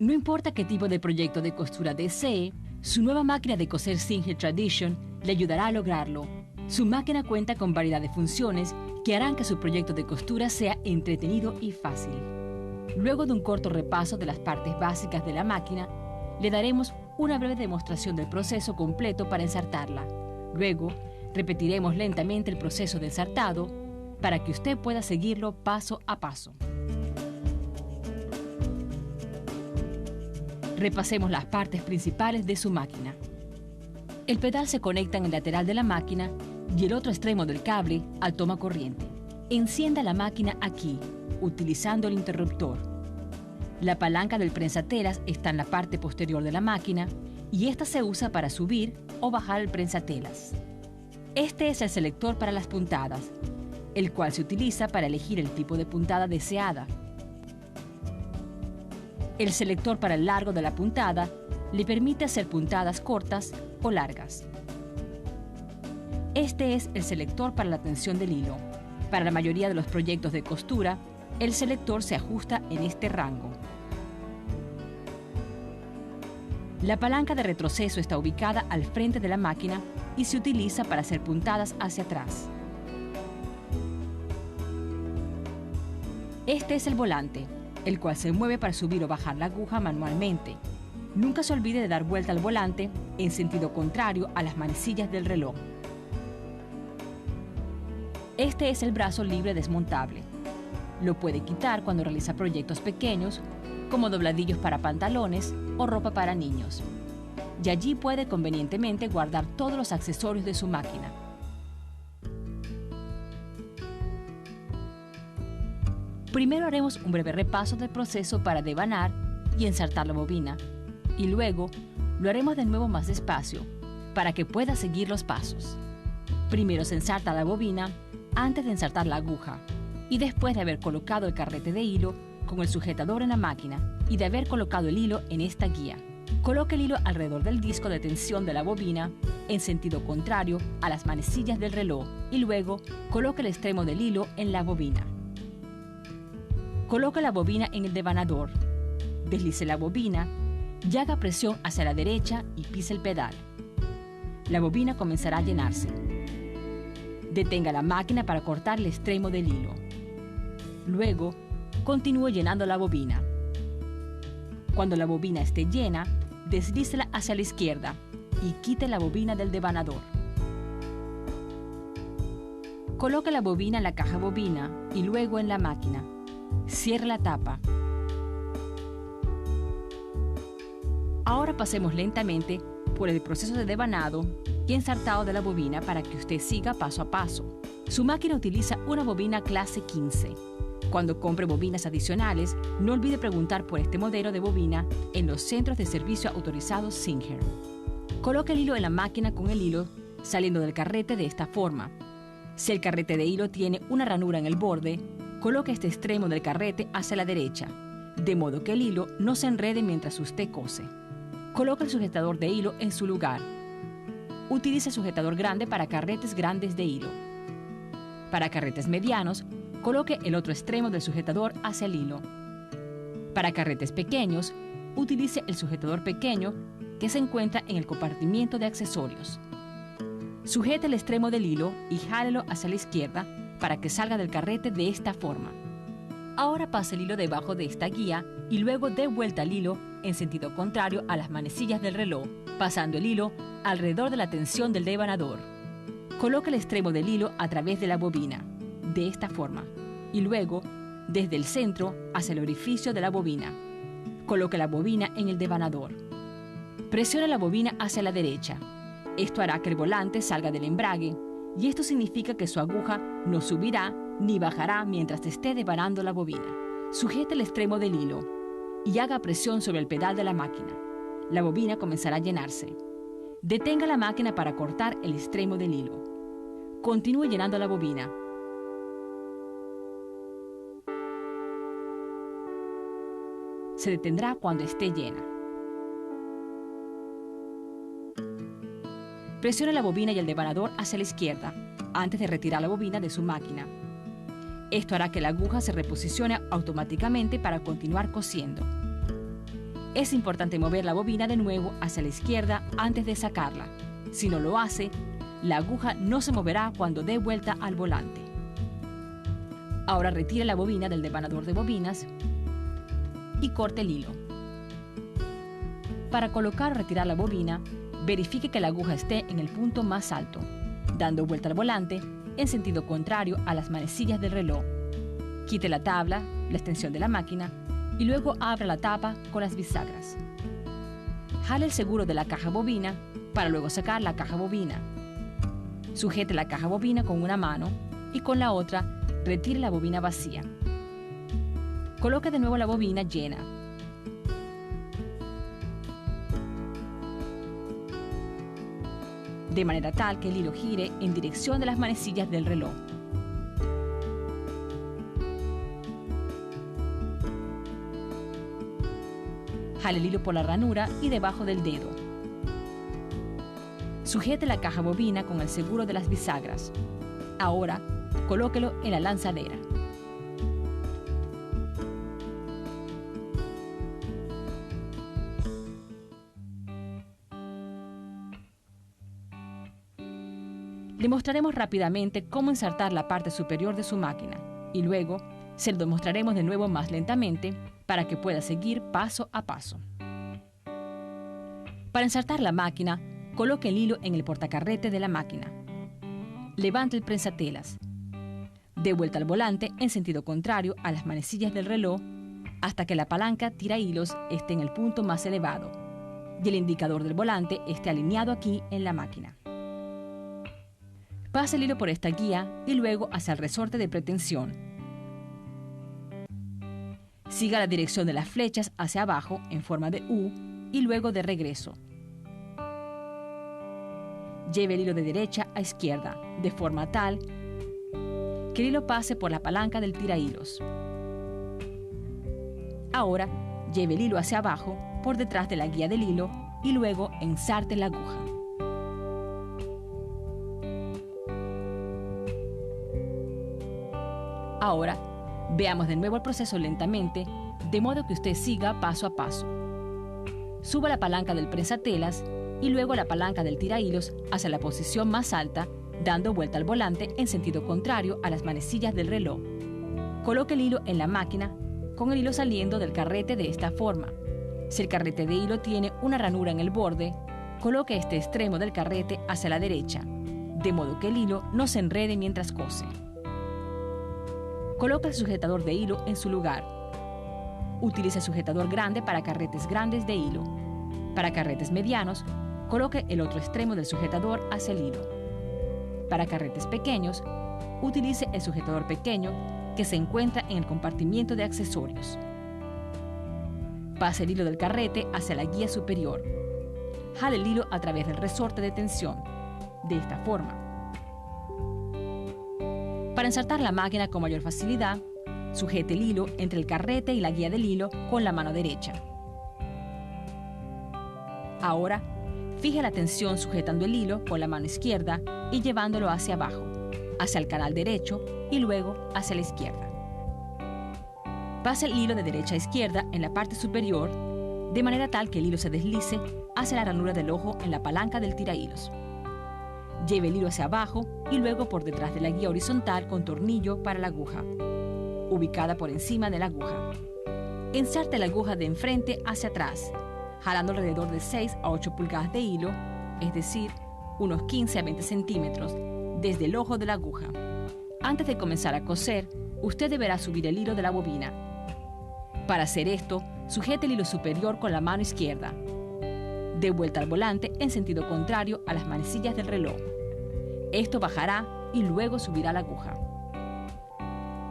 No importa qué tipo de proyecto de costura desee, su nueva máquina de coser Singer Tradition le ayudará a lograrlo. Su máquina cuenta con variedad de funciones que harán que su proyecto de costura sea entretenido y fácil. Luego de un corto repaso de las partes básicas de la máquina, le daremos una breve demostración del proceso completo para ensartarla. Luego, repetiremos lentamente el proceso de ensartado para que usted pueda seguirlo paso a paso. Repasemos las partes principales de su máquina. El pedal se conecta en el lateral de la máquina y el otro extremo del cable al toma corriente. Encienda la máquina aquí, utilizando el interruptor. La palanca del prensatelas está en la parte posterior de la máquina y esta se usa para subir o bajar el prensatelas. Este es el selector para las puntadas, el cual se utiliza para elegir el tipo de puntada deseada. El selector para el largo de la puntada le permite hacer puntadas cortas o largas. Este es el selector para la tensión del hilo. Para la mayoría de los proyectos de costura, el selector se ajusta en este rango. La palanca de retroceso está ubicada al frente de la máquina y se utiliza para hacer puntadas hacia atrás. Este es el volante, el cual se mueve para subir o bajar la aguja manualmente. Nunca se olvide de dar vuelta al volante en sentido contrario a las manecillas del reloj. Este es el brazo libre desmontable. Lo puede quitar cuando realiza proyectos pequeños, como dobladillos para pantalones o ropa para niños. Y allí puede convenientemente guardar todos los accesorios de su máquina. Primero haremos un breve repaso del proceso para devanar y ensartar la bobina, y luego lo haremos de nuevo más despacio para que pueda seguir los pasos. Primero se ensarta la bobina antes de ensartar la aguja y después de haber colocado el carrete de hilo con el sujetador en la máquina y de haber colocado el hilo en esta guía. Coloque el hilo alrededor del disco de tensión de la bobina en sentido contrario a las manecillas del reloj y luego coloque el extremo del hilo en la bobina. Coloque la bobina en el devanador, deslice la bobina y haga presión hacia la derecha y pise el pedal. La bobina comenzará a llenarse. Detenga la máquina para cortar el extremo del hilo. Luego, continúe llenando la bobina. Cuando la bobina esté llena, deslícela hacia la izquierda y quite la bobina del devanador. Coloque la bobina en la caja bobina y luego en la máquina. Cierre la tapa. Ahora pasemos lentamente por el proceso de devanado y ensartado de la bobina para que usted siga paso a paso. Su máquina utiliza una bobina clase 15. Cuando compre bobinas adicionales, no olvide preguntar por este modelo de bobina en los centros de servicio autorizados Singer. Coloque el hilo en la máquina con el hilo saliendo del carrete de esta forma. Si el carrete de hilo tiene una ranura en el borde, coloque este extremo del carrete hacia la derecha, de modo que el hilo no se enrede mientras usted cose. Coloque el sujetador de hilo en su lugar. Utilice el sujetador grande para carretes grandes de hilo. Para carretes medianos, coloque el otro extremo del sujetador hacia el hilo. Para carretes pequeños, utilice el sujetador pequeño que se encuentra en el compartimiento de accesorios. Sujete el extremo del hilo y jálelo hacia la izquierda para que salga del carrete de esta forma. Ahora pase el hilo debajo de esta guía y luego dé vuelta al hilo en sentido contrario a las manecillas del reloj, pasando el hilo alrededor de la tensión del devanador. Coloque el extremo del hilo a través de la bobina, de esta forma, y luego, desde el centro hacia el orificio de la bobina. Coloque la bobina en el devanador. Presione la bobina hacia la derecha. Esto hará que el volante salga del embrague, y esto significa que su aguja no subirá ni bajará mientras esté devanando la bobina. Sujete el extremo del hilo y haga presión sobre el pedal de la máquina. La bobina comenzará a llenarse. Detenga la máquina para cortar el extremo del hilo. Continúe llenando la bobina. Se detendrá cuando esté llena. Presione la bobina y el devanador hacia la izquierda antes de retirar la bobina de su máquina. Esto hará que la aguja se reposicione automáticamente para continuar cosiendo. Es importante mover la bobina de nuevo hacia la izquierda antes de sacarla. Si no lo hace, la aguja no se moverá cuando dé vuelta al volante. Ahora retire la bobina del devanador de bobinas y corte el hilo. Para colocar o retirar la bobina, verifique que la aguja esté en el punto más alto, dando vuelta al volante en sentido contrario a las manecillas del reloj. Quite la tabla, la extensión de la máquina, y luego abra la tapa con las bisagras. Jale el seguro de la caja bobina para luego sacar la caja bobina. Sujete la caja bobina con una mano y con la otra retire la bobina vacía. Coloque de nuevo la bobina llena. De manera tal que el hilo gire en dirección de las manecillas del reloj. Jale el hilo por la ranura y debajo del dedo. Sujete la caja bobina con el seguro de las bisagras. Ahora, colóquelo en la lanzadera. Le mostraremos rápidamente cómo ensartar la parte superior de su máquina y luego se lo demostraremos de nuevo más lentamente para que pueda seguir paso a paso. Para ensartar la máquina, coloque el hilo en el portacarrete de la máquina. Levante el prensatelas. Dé vuelta al volante en sentido contrario a las manecillas del reloj hasta que la palanca tira hilos esté en el punto más elevado y el indicador del volante esté alineado aquí en la máquina. Pase el hilo por esta guía y luego hacia el resorte de pretensión. Siga la dirección de las flechas hacia abajo en forma de U y luego de regreso. Lleve el hilo de derecha a izquierda, de forma tal que el hilo pase por la palanca del tirahilos. Ahora, lleve el hilo hacia abajo, por detrás de la guía del hilo, y luego ensarte la aguja. Ahora, veamos de nuevo el proceso lentamente, de modo que usted siga paso a paso. Suba la palanca del prensatelas y luego la palanca del tirahilos hacia la posición más alta, dando vuelta al volante en sentido contrario a las manecillas del reloj. Coloque el hilo en la máquina, con el hilo saliendo del carrete de esta forma. Si el carrete de hilo tiene una ranura en el borde, coloque este extremo del carrete hacia la derecha, de modo que el hilo no se enrede mientras cose. Coloca el sujetador de hilo en su lugar. Utilice el sujetador grande para carretes grandes de hilo. Para carretes medianos, coloque el otro extremo del sujetador hacia el hilo. Para carretes pequeños, utilice el sujetador pequeño que se encuentra en el compartimiento de accesorios. Pase el hilo del carrete hacia la guía superior. Jale el hilo a través del resorte de tensión, de esta forma. Para ensartar la máquina con mayor facilidad, sujete el hilo entre el carrete y la guía del hilo con la mano derecha. Ahora, fije la tensión sujetando el hilo con la mano izquierda y llevándolo hacia abajo, hacia el canal derecho y luego hacia la izquierda. Pase el hilo de derecha a izquierda en la parte superior, de manera tal que el hilo se deslice hacia la ranura del ojo en la palanca del tirahilos. Lleve el hilo hacia abajo y luego por detrás de la guía horizontal con tornillo para la aguja, ubicada por encima de la aguja. Ensarte la aguja de enfrente hacia atrás, jalando alrededor de 6 a 8 pulgadas de hilo, es decir, unos 15 a 20 centímetros, desde el ojo de la aguja. Antes de comenzar a coser, usted deberá subir el hilo de la bobina. Para hacer esto, sujete el hilo superior con la mano izquierda. Dé vuelta al volante en sentido contrario a las manecillas del reloj. Esto bajará y luego subirá la aguja.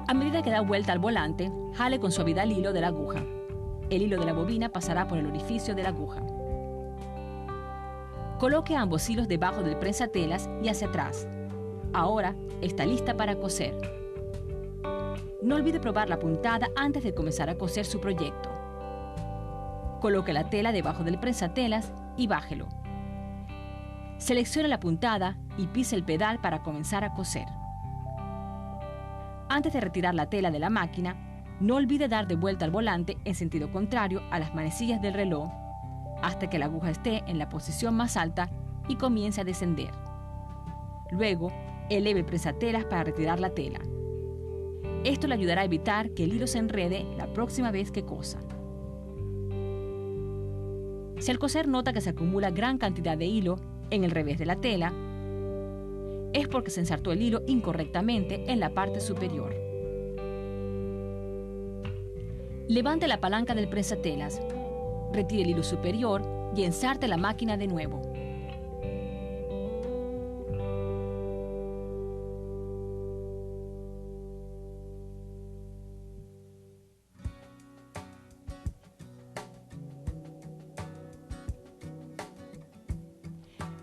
A medida que da vuelta al volante, jale con suavidad el hilo de la aguja. El hilo de la bobina pasará por el orificio de la aguja. Coloque ambos hilos debajo del prensatelas y hacia atrás. Ahora está lista para coser. No olvide probar la puntada antes de comenzar a coser su proyecto. Coloque la tela debajo del prensatelas y bájelo. Seleccione la puntada y pise el pedal para comenzar a coser. Antes de retirar la tela de la máquina, No olvide dar de vuelta al volante en sentido contrario a las manecillas del reloj hasta que la aguja esté en la posición más alta y comience a descender. Luego, eleve el prensatelas para retirar la tela. Esto le ayudará a evitar que el hilo se enrede la próxima vez que cosa. Si al coser nota que se acumula gran cantidad de hilo en el revés de la tela, es porque se ensartó el hilo incorrectamente en la parte superior. Levante la palanca del prensatelas, retire el hilo superior y ensarte la máquina de nuevo.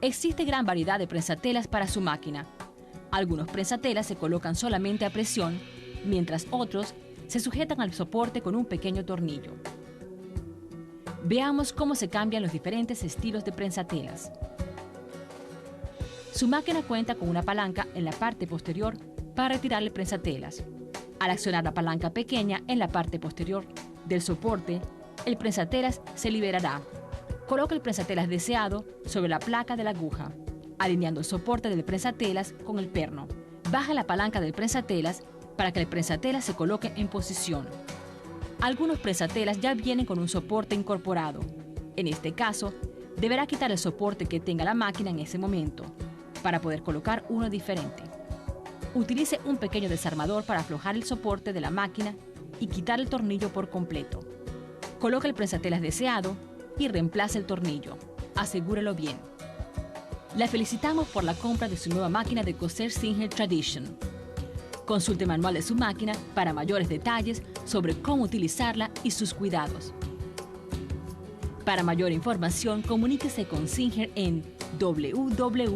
Existe gran variedad de prensatelas para su máquina. Algunos prensatelas se colocan solamente a presión, mientras otros se sujetan al soporte con un pequeño tornillo. Veamos cómo se cambian los diferentes estilos de prensatelas. Su máquina cuenta con una palanca en la parte posterior para retirar el prensatelas. Al accionar la palanca pequeña en la parte posterior del soporte, el prensatelas se liberará. Coloque el prensatelas deseado sobre la placa de la aguja, alineando el soporte del prensatelas con el perno. Baja la palanca del prensatelas para que el prensatelas se coloque en posición. Algunos prensatelas ya vienen con un soporte incorporado. En este caso, deberá quitar el soporte que tenga la máquina en ese momento, para poder colocar uno diferente. Utilice un pequeño desarmador para aflojar el soporte de la máquina y quitar el tornillo por completo. Coloque el prensatelas deseado y reemplace el tornillo. Asegúrelo bien. La felicitamos por la compra de su nueva máquina de coser Singer Tradition. Consulte el manual de su máquina para mayores detalles sobre cómo utilizarla y sus cuidados. Para mayor información, comuníquese con Singer en www.singer.com.